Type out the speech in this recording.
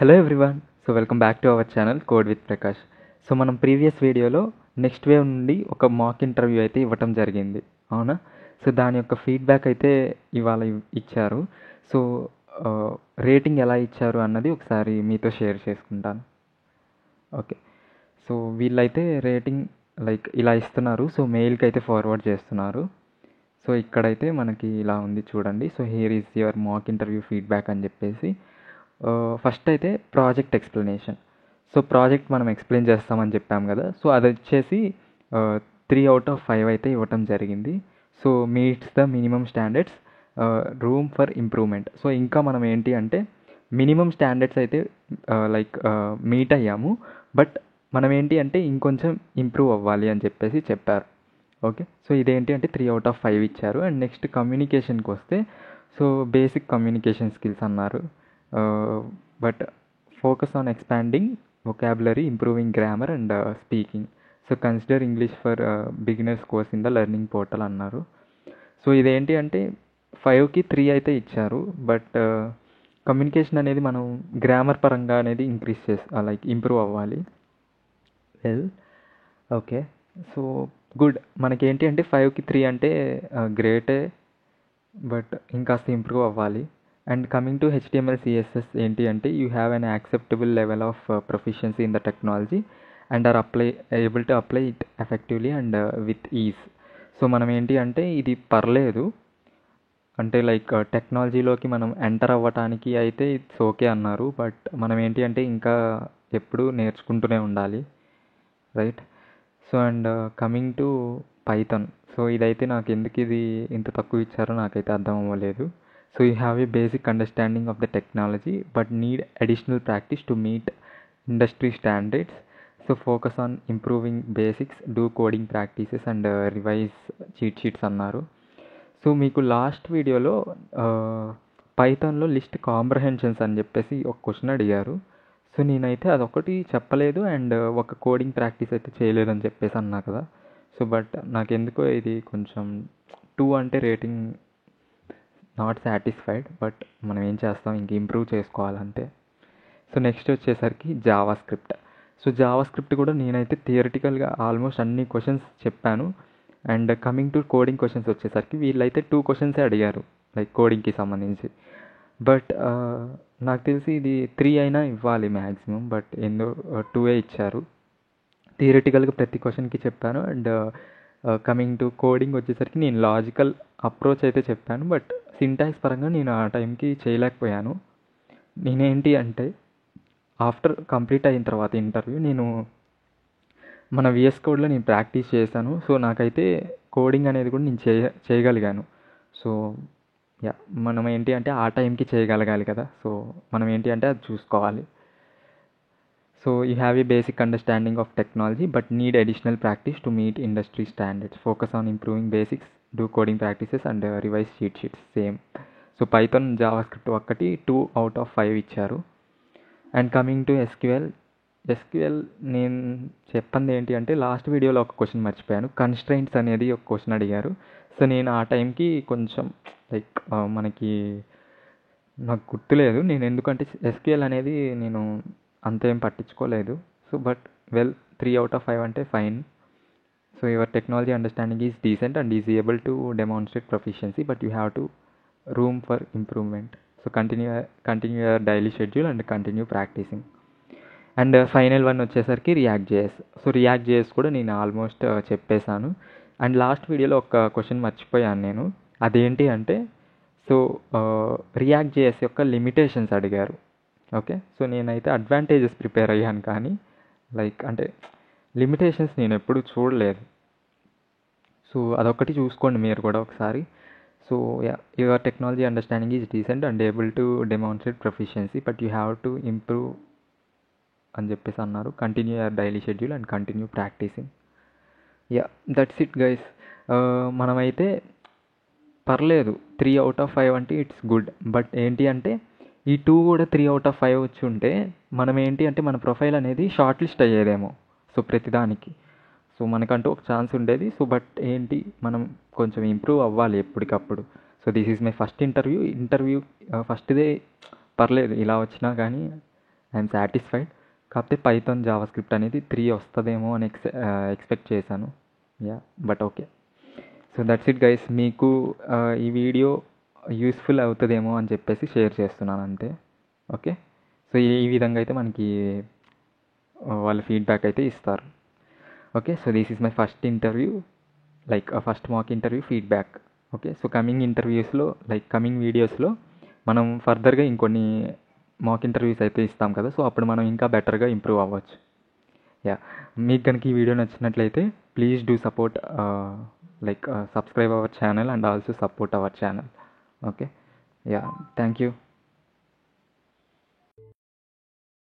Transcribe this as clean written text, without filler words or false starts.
Hello everyone. So welcome back to our channel code with Prakash. So మనం previous వీడియోలో next wave నుండి ఒక mock interview అయితే ఇవ్వటం జరిగింది, అవునా? సో దాని యొక్క ఫీడ్బ్యాక్ అయితే ఇవాళ ఇచ్చారు. సో రేటింగ్ ఎలా ఇచ్చారు అన్నది ఒకసారి మీతో షేర్ చేసుకుంటాను. ఓకే, సో వీళ్ళైతే రేటింగ్ లైక్ ఇలా ఇస్తున్నారు. సో మెయిల్కి అయితే ఫార్వర్డ్ చేస్తున్నారు. సో ఇక్కడైతే మనకి ఇలా ఉంది చూడండి. So here is your mock interview feedback అని చెప్పేసి ఫస్ట్ అయితే ప్రాజెక్ట్ ఎక్స్ప్లెనేషన్. సో ప్రాజెక్ట్ మనం ఎక్స్ప్లెయిన్ చేస్తామని చెప్పాం కదా. సో అది వచ్చేసి 3/5 అయితే ఇవ్వటం జరిగింది. So meets the minimum standards, room for improvement. So ఇంకా మనం ఏంటి అంటే మినిమం స్టాండర్డ్స్ అయితే లైక్ మీట్ అయ్యాము, బట్ మనం ఏంటి అంటే ఇంకొంచెం ఇంప్రూవ్ అవ్వాలి అని చెప్పేసి చెప్పారు. ఓకే, సో ఇదేంటి అంటే 3/5 ఇచ్చారు. అండ్ నెక్స్ట్ కమ్యూనికేషన్కి వస్తే సో బేసిక్ కమ్యూనికేషన్ స్కిల్స్ అన్నారు, but focus on expanding vocabulary, improving grammar and speaking. So consider English for beginners course in the learning portal అన్నారు. సో ఇదేంటి అంటే 5కి 3 అయితే ఇచ్చారు, బట్ కమ్యూనికేషన్ అనేది మనం గ్రామర్ పరంగా అనేది ఇంక్రీజ్ లైక్ ఇంప్రూవ్ అవ్వాలి. Well, okay, so good. మనకేంటి అంటే 5కి 3 అంటే గ్రేటే, బట్ ఇంకాస్త ఇంప్రూవ్ అవ్వాలి. And coming to HTML CSS ఏంటి అంటే you have an acceptable level of proficiency in the technology and are able to apply it effectively and with ease. So మనం ఏంటి అంటే ఇది పర్లేదు, అంటే లైక్ టెక్నాలజీలోకి మనం ఎంటర్ అవ్వటానికి అయితే ఇట్స్ ఓకే అన్నారు, బట్ మనం ఏంటి అంటే ఇంకా ఎప్పుడూ నేర్చుకుంటూనే ఉండాలి, right? So and coming to Python. So ఇదైతే నాకు ఎందుకు ఇది ఇంత తక్కువ ఇచ్చారో నాకైతే అర్థం అవ్వలేదు. So you have a basic understanding of the technology but need additional practice to meet industry standards. So focus on improving basics, do coding practices and revise cheat sheets అన్నారు. సో మీకు లాస్ట్ వీడియోలో పైథాన్లో list comprehensions అని చెప్పేసి ఒక question అడిగారు. So నేనైతే అదొకటి చెప్పలేదు అండ్ ఒక కోడింగ్ ప్రాక్టీస్ అయితే చేయలేదని చెప్పేసి అన్నా కదా. సో బట్ నాకెందుకో ఇది కొంచెం 2 అంటే రేటింగ్ నాట్ సాటిస్ఫైడ్, బట్ మనం ఏం చేస్తాం, ఇంక ఇంప్రూవ్ చేసుకోవాలంటే. సో నెక్స్ట్ వచ్చేసరికి Java script. So Java script కూడా నేనైతే థియరిటికల్గా ఆల్మోస్ట్ అన్ని క్వశ్చన్స్ చెప్పాను. And coming to coding questions వచ్చేసరికి వీళ్ళైతే 2 క్వశ్చన్సే అడిగారు లైక్ కోడింగ్కి సంబంధించి, బట్ నాకు తెలిసి ఇది 3 అయినా ఇవ్వాలి మ్యాక్సిమం, బట్ ఏందో 2 ఇచ్చారు. థియరిటికల్గా ప్రతి క్వశ్చన్కి చెప్పాను. అండ్ కమింగ్ టు కోడింగ్ వచ్చేసరికి నేను లాజికల్ అప్రోచ్ అయితే చెప్పాను, బట్ సింటాక్స్ పరంగా నేను ఆ టైంకి చేయలేకపోయాను. నేనేంటి అంటే ఆఫ్టర్ కంప్లీట్ అయిన తర్వాత ఇంటర్వ్యూ నేను మన VS కోడ్లో నేను ప్రాక్టీస్ చేశాను. సో నాకైతే కోడింగ్ అనేది కూడా నేను చేయగలిగాను. సో యా, మనం ఏంటి అంటే ఆ టైంకి చేయగలగాలి కదా. సో మనం ఏంటి అంటే అది చూసుకోవాలి. So you have a basic understanding of technology but need additional practice to meet industry standards. Focus on improving basics, do coding practices and revise cheat sheets same. So Python, Java script ఒక్కటి 2/5 ఇచ్చారు. And coming to SQL నేను చెప్పింది ఏంటి అంటే last వీడియోలో ఒక question మర్చిపోయాను. Constraints అనేది ఒక క్వశ్చన్ అడిగారు. సో నేను ఆ టైంకి కొంచెం లైక్ మనకి నాకు గుర్తులేదు నేను, ఎందుకంటే SQL అనేది నేను అంతేం పట్టించుకోలేదు. సో బట్ 3/5 అంటే fine. So your technology understanding is decent and is able to demonstrate proficiency but you have to room for improvement. So continue your daily schedule and continue practising. And final one వచ్చేసరికి React.js. So React.js కూడా నేను almost చెప్పేశాను. And last వీడియోలో ఒక question మర్చిపోయాను నేను, అదేంటి అంటే సో React.js యొక్క లిమిటేషన్స్ అడిగారు. ఓకే, సో నేనైతే అడ్వాంటేజెస్ ప్రిపేర్ అయ్యాను, కానీ లైక్ అంటే లిమిటేషన్స్ నేను ఎప్పుడు చూడలేదు. సో అదొకటి చూసుకోండి మీరు కూడా ఒకసారి. So your technology understanding is decent and able to demonstrate proficiency but you have to improve అని చెప్పేసి అన్నారు. Continue your daily schedule and continue practising. Yeah, that's it guys. మనమైతే పర్లేదు 3/5 అంటే ఇట్స్ గుడ్, బట్ ఏంటి అంటే ఈ 2 కూడా 3/5 వచ్చి ఉంటే మనం ఏంటి అంటే మన ప్రొఫైల్ అనేది షార్ట్ లిస్ట్ అయ్యేదేమో. సో ప్రతిదానికి సో మనకంటూ ఒక ఛాన్స్ ఉండేది. సో బట్ ఏంటి మనం కొంచెం ఇంప్రూవ్ అవ్వాలి ఎప్పటికప్పుడు. So this is my first interview. ఫస్ట్దే పర్లేదు ఇలా వచ్చినా కానీ ఐఎమ్ సాటిస్ఫైడ్. కాకపోతే పైథాన్ జావా స్క్రిప్ట్ అనేది 3 వస్తుందేమో అని ఎక్స్పెక్ట్ చేశాను. Yeah, but okay. So that's it guys. మీకు ఈ వీడియో యూస్ఫుల్ అవుతుందేమో అని చెప్పేసి షేర్ చేస్తున్నాను అంతే. ఓకే. సో ఈ విధంగా అయితే మనకి వాళ్ళు ఫీడ్బ్యాక్ అయితే ఇస్తారు. Okay. So this is my first interview, like first mock interview feedback. Okay. So coming వీడియోస్లో మనం ఫర్దర్గా ఇంకొన్ని మాక్ ఇంటర్వ్యూస్ అయితే ఇస్తాం కదా. సో అప్పుడు మనం ఇంకా బెటర్గా ఇంప్రూవ్ అవ్వచ్చు. యా, మీకు కనుక ఈ వీడియో నచ్చినట్లయితే please do support, subscribe our channel and also support our channel. Okay. Yeah, thank you.